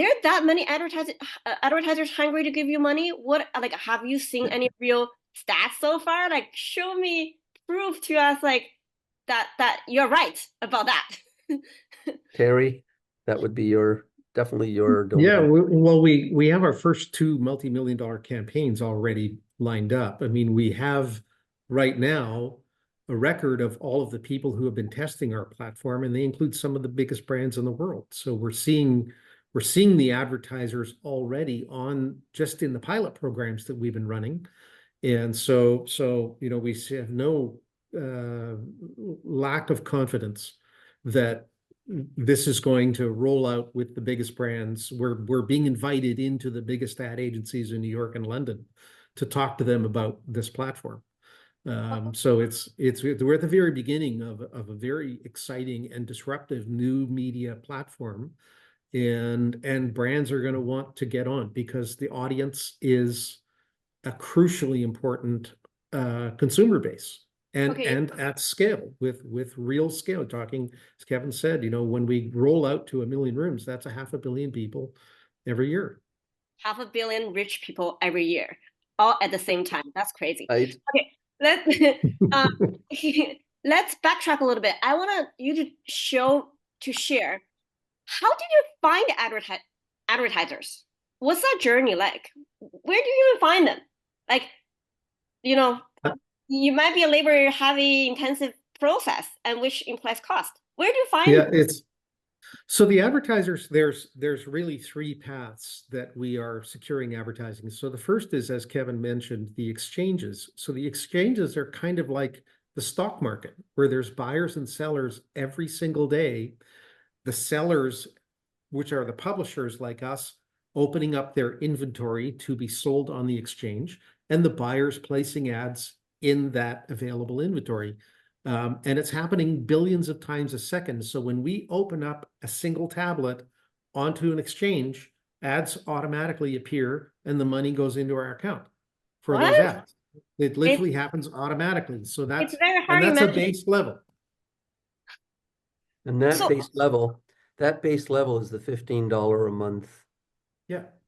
there that many advertisers hungry to give you money? What, like, have you seen any real stats so far? Like, show me proof to us, like, that you're right about that. Terry, that would be definitely your Yeah, domain. well, we have our first two multi-million-dollar campaigns already lined up. I mean, we have right now a record of all of the people who have been testing our platform, and they include some of the biggest brands in the world. So we're seeing the advertisers already on just in the pilot programs that we've been running. And so we have no lack of confidence that this is going to roll out with the biggest brands. We're being invited into the biggest ad agencies in New York and London to talk to them about this platform. So we're at the very beginning of a very exciting and disruptive new media platform, and brands are going to want to get on because the audience is a crucially important consumer base. And at scale, with real scale, talking, as Kevin said, when we roll out to 1 million rooms, that's 500 million people every year. 500 million rich people every year, all at the same time. That's crazy. Right. Okay, let's backtrack a little bit. I want you to share, how did you find advertisers? What's that journey like? Where do you even find them? Like, you might be a labor-heavy, intensive process, and which implies cost. Where do you find them? So the advertisers, there's really three paths that we are securing advertising. So the first is, as Kevin mentioned, the exchanges. So the exchanges are kind of like the stock market, where there's buyers and sellers every single day. The sellers, which are the publishers like us, opening up their inventory to be sold on the exchange, and the buyers placing ads in that available inventory. And it's happening billions of times a second. So when we open up a single tablet onto an exchange, ads automatically appear and the money goes into our account for those ads. It literally happens automatically. So that's a base level. And that base level is the $15 a month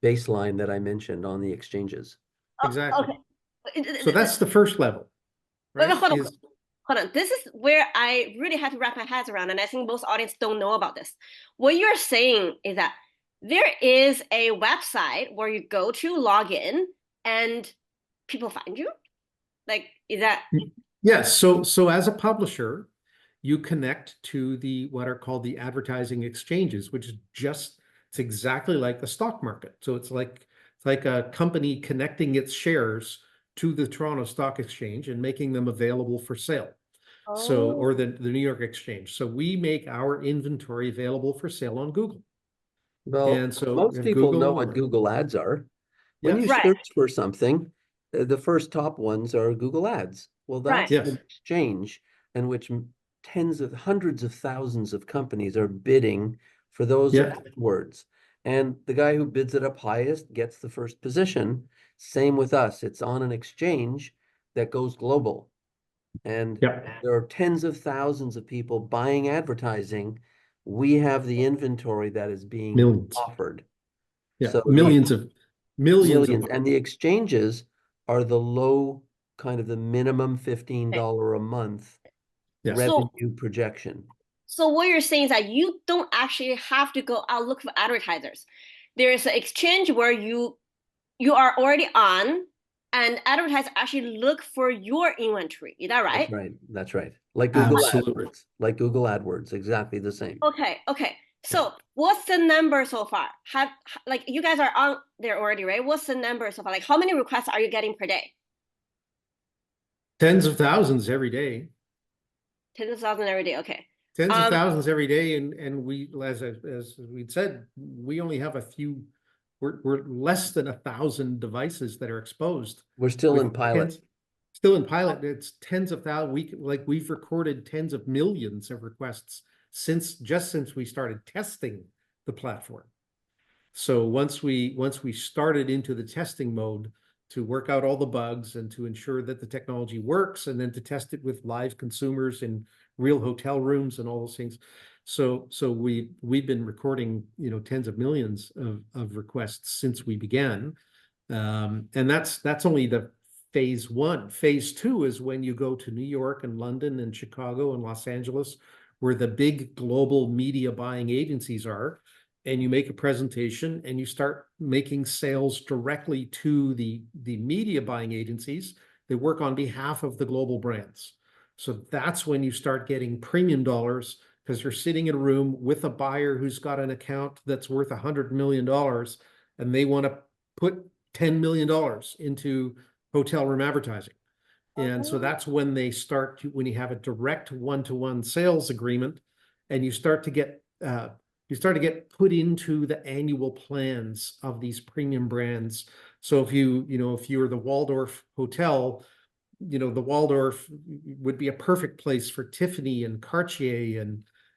baseline that I mentioned on the exchanges. Exactly. Okay. So that's the first level. Right? Hold on. This is where I really had to wrap my head around, and I think most audience don't know about this. What you're saying is that there is a website where you go to log in and people find you? Like, is that? Yes. So as a publisher, you connect to what are called the advertising exchanges, which is it's exactly like the stock market. So it's like a company connecting its shares to the Toronto Stock Exchange and making them available for sale. So, or the New York Exchange. So we make our inventory available for sale on Google. Well, and so most people know what Google Ads are. When you search for something, the first top ones are Google Ads. Well, that's an exchange in which hundreds of thousands of companies are bidding for those words. And the guy who bids it up highest gets the first position. Same with us. It's on an exchange that goes global. And there are tens of thousands of people buying advertising. We have the inventory that is being offered. So millions. And the exchanges are the low, kind of the minimum $15 a month revenue projection. So what you're saying is that you don't actually have to go out look for advertisers. There is an exchange where you are already on, and advertisers actually look for your inventory. Is that right? That's right. Like Google AdWords, exactly the same. Okay. So what's the number so far? Like, you guys are on there already, right? What's the number so far? Like, how many requests are you getting per day? Tens of thousands every day. Tens of thousands every day. Okay. Tens of thousands every day, and we, as we'd said, we only have a few. We're less than 1,000 devices that are exposed. We're still in pilot. It's tens of thousands. We've recorded tens of millions of requests since we started testing the platform. So once we started into the testing mode to work out all the bugs and to ensure that the technology works, and then to test it with live consumers in real hotel rooms and all those things. So we've been recording, tens of millions of requests since we began. And that's only the phase one. Phase two is when you go to New York and London and Chicago and Los Angeles, where the big global media buying agencies are, and you make a presentation and you start making sales directly to the media buying agencies that work on behalf of the global brands. So that's when you start getting premium dollars, because you're sitting in a room with a buyer who's got an account that's worth $100 million, and they want to put $10 million into hotel room advertising. And so that's when they start to, when you have a direct one-to-one sales agreement, and you start to get put into the annual plans of these premium brands. So if you're the Waldorf Hotel, the Waldorf would be a perfect place for Tiffany and Cartier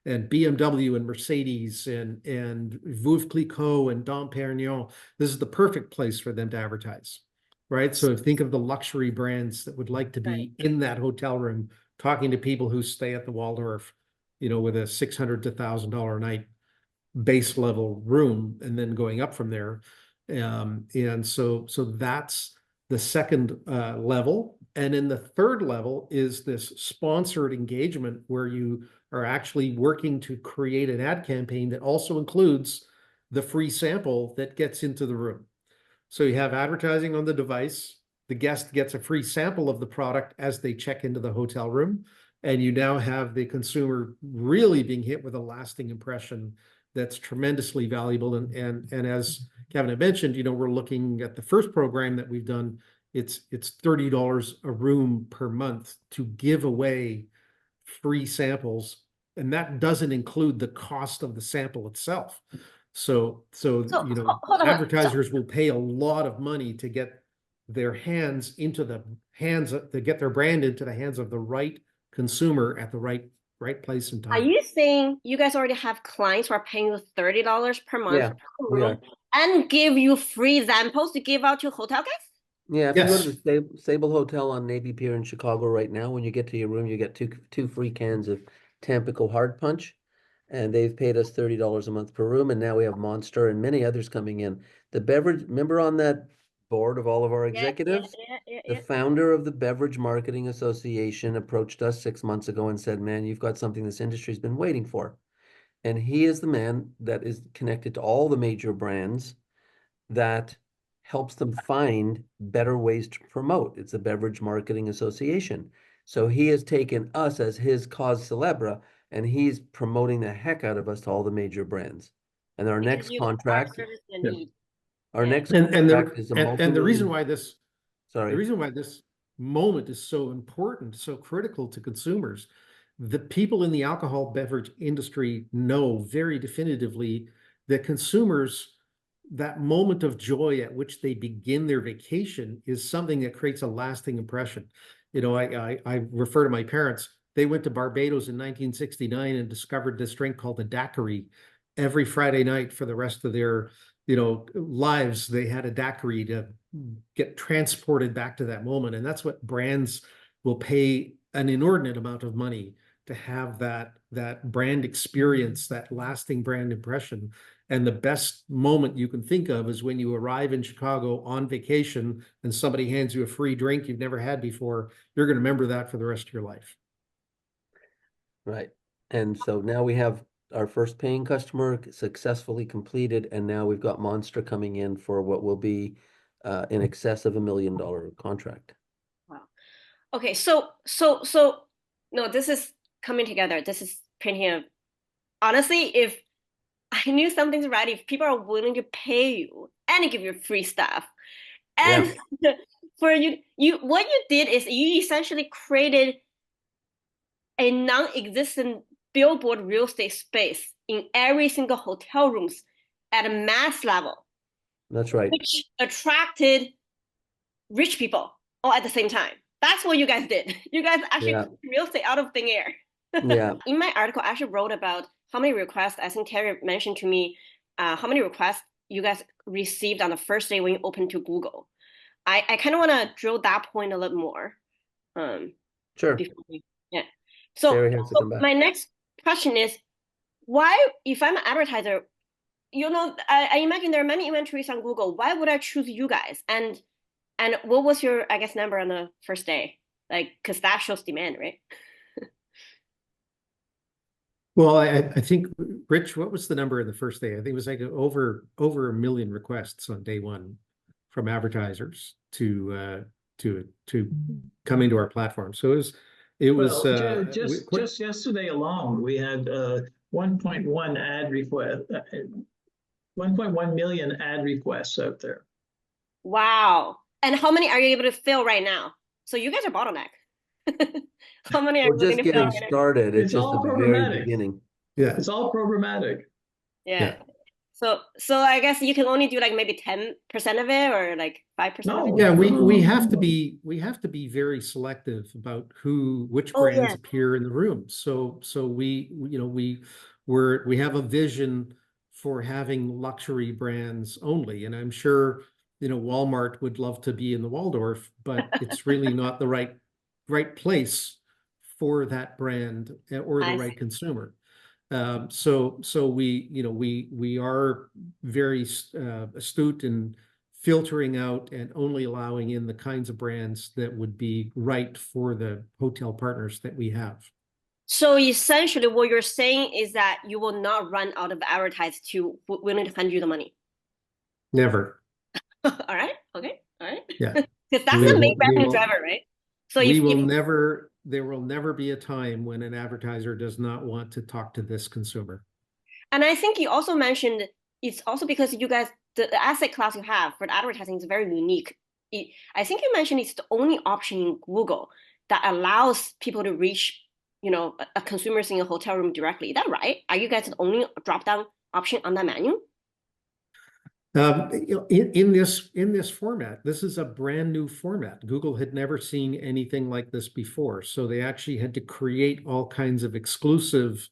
and BMW and Mercedes and Veuve Clicquot and Dom Perignon. This is the perfect place for them to advertise, right? So think of the luxury brands that would like to be in that hotel room, talking to people who stay at the Waldorf, with a $600 to $1,000 a night base level room, and then going up from there. And so that's the second level. And then the third level is this sponsored engagement, where you are actually working to create an ad campaign that also includes the free sample that gets into the room. So you have advertising on the device, the guest gets a free sample of the product as they check into the hotel room, and you now have the consumer really being hit with a lasting impression that's tremendously valuable. And as Kevin had mentioned, we're looking at the first program that we've done. It's $30 a room per month to give away free samples, and that doesn't include the cost of the sample itself. So advertisers will pay a lot of money to get their brand into the hands of the right consumer at the right place and time. Are you saying you guys already have clients who are paying you $30 per month per room and give you free samples to give out to hotel guests? Yeah, if you go to the Sable Hotel on Navy Pier in Chicago right now, when you get to your room, you get two free cans of Tampico Hard Punch, and they've paid us $30 a month per room, and now we have Monster and many others coming in. The beverage, remember on that board of all of our executives? The founder of the Beverage Marketing Association approached us 6 months ago and said, man, you've got something this industry's been waiting for. And he is the man that is connected to all the major brands that helps them find better ways to promote. It's the Beverage Marketing Association. So he has taken us as his cause célèbre, and he's promoting the heck out of us to all the major brands. And our next contract, our next contract is a multi-million. And the reason why this moment is so important, so critical to consumers, the people in the alcohol beverage industry know very definitively that consumers, that moment of joy at which they begin their vacation, is something that creates a lasting impression. I refer to my parents. They went to Barbados in 1969 and discovered this drink called a daiquiri. Every Friday night for the rest of their lives, they had a daiquiri to get transported back to that moment. And that's what brands will pay an inordinate amount of money to have, that brand experience, that lasting brand impression. And the best moment you can think of is when you arrive in Chicago on vacation and somebody hands you a free drink you've never had before. You're going to remember that for the rest of your life. Right. And so now we have our first paying customer successfully completed, and now we've got Monster coming in for what will be in excess of $1 million contract. Wow. Okay, so no, this is coming together. This is printing. Honestly, if I knew something's right, if people are willing to pay you and give you free stuff, and for you what you did is you essentially created a non-existent billboard real estate space in every single hotel rooms at a mass level. That's right. Which attracted rich people all at the same time. That's what you guys did. You guys actually took real estate out of thin air. Yeah. In my article, I actually wrote about how many requests, I think Terry mentioned to me, how many requests you guys received on the first day when you opened to Google. I kind of want to drill that point a little more. Sure. So my next question is, why, if I'm an advertiser, I imagine there are many inventories on Google. Why would I choose you guys? And what was your, I guess, number on the first day? Like, because that shows demand, right? Well, I think, Rich, what was the number in the first day? I think it was like over 1 million requests on day one from advertisers to come into our platform. So it was just yesterday alone, we had 1.1 ad request, 1.1 million ad requests out there. Wow. And how many are you able to fill right now? So you guys are bottleneck. How many are We're just getting started. It's just all the very beginning. Yeah. It's all programmatic. Yeah. So I guess you can only do like maybe 10% of it or like 5% of it. Yeah, we have to be very selective about which brands appear in the room. So we have a vision for having luxury brands only, and I'm sure Walmart would love to be in the Waldorf, but it's really not the right place for that brand or the right consumer. So we are very astute in filtering out and only allowing in the kinds of brands that would be right for the hotel partners that we have. So essentially what you're saying is that you will not run out of advertisers willing to fund you the money. Never. All right. Okay. All right. Yeah. Because that's the main revenue driver, right? So there will never be a time when an advertiser does not want to talk to this consumer. And I think you also mentioned it's also because you guys, the asset class you have for the advertising is very unique. I think you mentioned it's the only option in Google that allows people to reach, a consumers in a hotel room directly. Is that right? Are you guys the only drop-down option on that menu? In this format, this is a brand new format. Google had never seen anything like this before, so they actually had to create all kinds of exclusive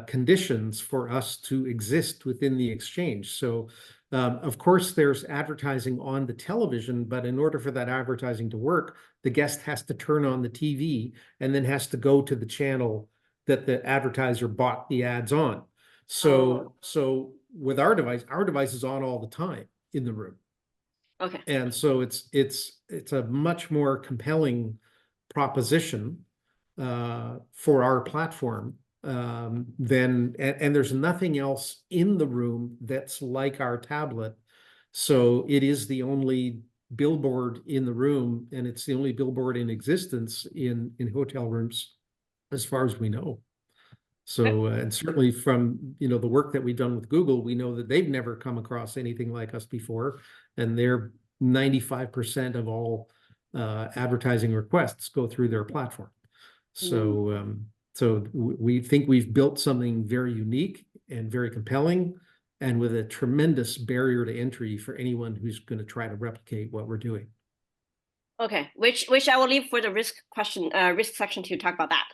conditions for us to exist within the exchange. So, of course, there's advertising on the television, but in order for that advertising to work, the guest has to turn on the TV and then has to go to the channel that the advertiser bought the ads on. So with our device is on all the time in the room. Okay. And so it's a much more compelling proposition for our platform and there's nothing else in the room that's like our tablet. So it is the only billboard in the room, and it's the only billboard in existence in hotel rooms, as far as we know. So, and certainly from, the work that we've done with Google, we know that they've never come across anything like us before, and they're 95% of all advertising requests go through their platform. So, so we think we've built something very unique and very compelling, and with a tremendous barrier to entry for anyone who's going to try to replicate what we're doing. Okay, which I will leave for the risk section to talk about that.